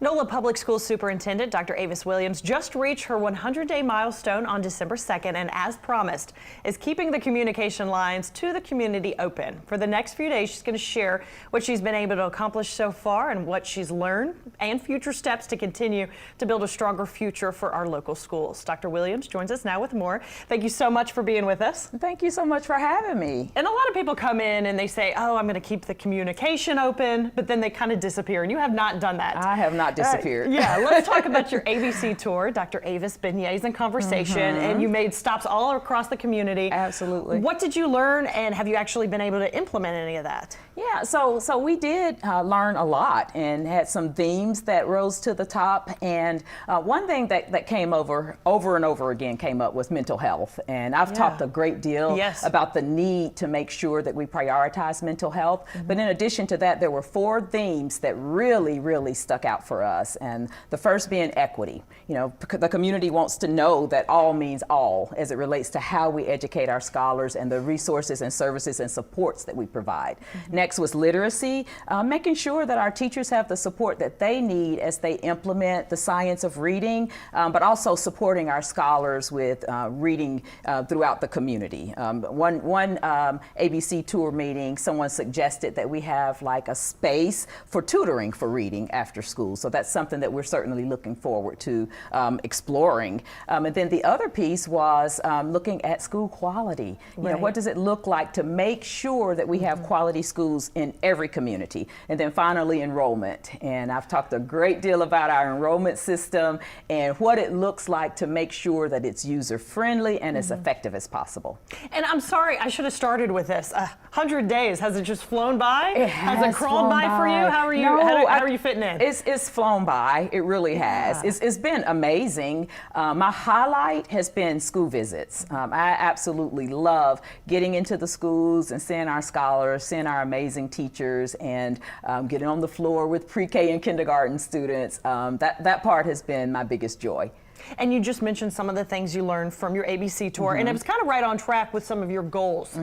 NOLA Public Schools Superintendent Dr. Avis Williams just reached her 100-day milestone on December 2nd and, as promised, is keeping the communication lines to the community open. For the next few days, she's going to share what she's been able to accomplish so far and what she's learned and future steps to continue to build a stronger future for our local schools. Dr. Williams joins us now with more. Thank you so much for being with us. Thank you so much for having me. And a lot of people come in and they say, oh, I'm going to keep the communication open, but then they kind of disappear, and you have not done that. I have not disappeared. Yeah, let's talk about your ABC tour, Dr. Avis Beignets and Conversation, and you made stops all across the community. Absolutely. What did you learn, and have you actually been able to implement any of that? Yeah, so we did learn a lot and had some themes that rose to the top. And one thing that came over and over again came up was mental health. And I've talked a great deal about the need to make sure that we prioritize mental health. But in addition to that, there were 4 themes that really stuck out for us. And the first being equity. You know, the community wants to know that all means all as it relates to how we educate our scholars and the resources and services and supports that we provide. Next was literacy, making sure that our teachers have the support that they need as they implement the science of reading, but also supporting our scholars with reading throughout the community. One ABC tour meeting, someone suggested that we have like a space for tutoring for reading after school. So that's something that we're certainly looking forward to exploring. And then the other piece was looking at school quality. You know, what does it look like to make sure that we have quality schools in every community? And then finally, enrollment. And I've talked a great deal about our enrollment system and what it looks like to make sure that it's user-friendly and as effective as possible. And I'm sorry, I should have started with this. 100 days, has it just flown by? Has it crawled by for you? How are you, how are you fitting in? It's flown by, it really has. It's been amazing. My highlight has been school visits. I absolutely love getting into the schools and seeing our scholars, seeing our amazing teachers, and getting on the floor with pre-K and kindergarten students. That part has been my biggest joy. And you just mentioned some of the things you learned from your ABC tour, and it was kind of right on track with some of your goals.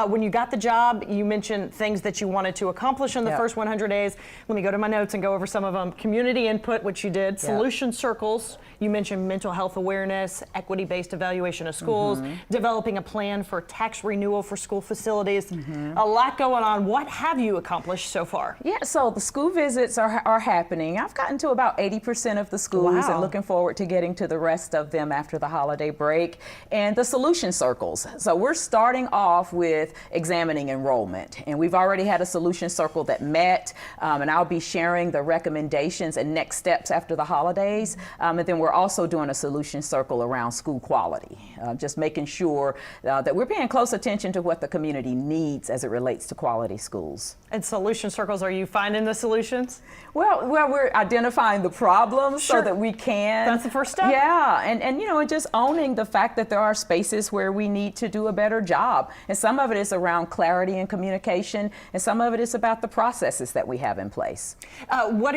When you got the job, you mentioned things that you wanted to accomplish in the first 100 days. Let me go to my notes and go over some of them. Community input, which you did. Solution circles. You mentioned mental health awareness, equity-based evaluation of schools, developing a plan for tax renewal for school facilities. A lot going on. What have you accomplished so far? Yeah, so the school visits are happening. I've gotten to about 80% of the schools and looking forward to getting to the rest of them after the holiday break. And the solution circles. So we're starting off with examining enrollment. And we've already had a solution circle that met, and I'll be sharing the recommendations and next steps after the holidays. And then we're also doing a solution circle around school quality, just making sure that we're paying close attention to what the community needs as it relates to quality schools. And solution circles, are you finding the solutions? Well, we're identifying the problems so that we can. That's the first step? Yeah, and you know, just owning the fact that there are spaces where we need to do a better job. And some of it is around clarity and communication, and some of it is about the processes that we have in place. What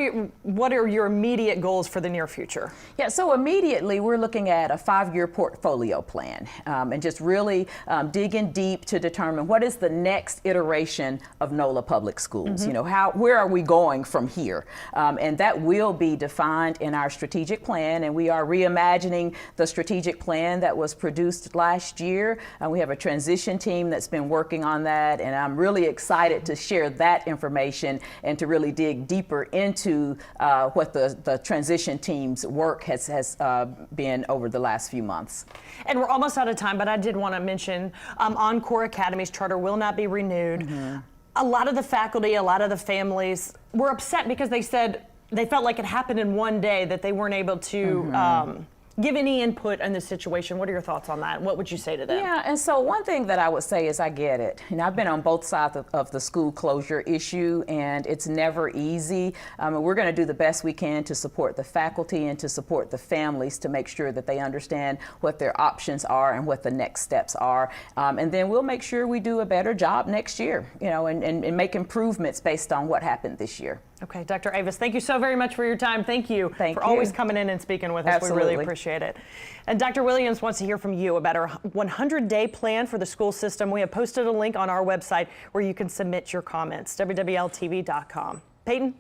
are your immediate goals for the near future? Yeah, so immediately we're looking at a 5-year portfolio plan, and just really digging deep to determine what is the next iteration of NOLA Public Schools. You know, where are we going from here? And that will be defined in our strategic plan, and we are reimagining the strategic plan that was produced last year. We have a transition team that's been working on that, and I'm really excited to share that information and to really dig deeper into what the transition team's work has been over the last few months. And we're almost out of time, but I did want to mention Encore Academy's charter will not be renewed. A lot of the faculty, a lot of the families were upset because they said they felt like it happened in one day, that they weren't able to give any input in this situation. What are your thoughts on that? What would you say to them? Yeah, and so one thing that I would say is I get it. And I've been on both sides of the school closure issue, and it's never easy. And we're going to do the best we can to support the faculty and to support the families to make sure that they understand what their options are and what the next steps are. And then we'll make sure we do a better job next year, you know, and make improvements based on what happened this year. Okay, Dr. Avis, thank you so very much for your time. Thank you for always coming in and speaking with us. Absolutely. We really appreciate it. And Dr. Williams wants to hear from you about our 100-day plan for the school system. We have posted a link on our website where you can submit your comments, wwltv.com. Peyton?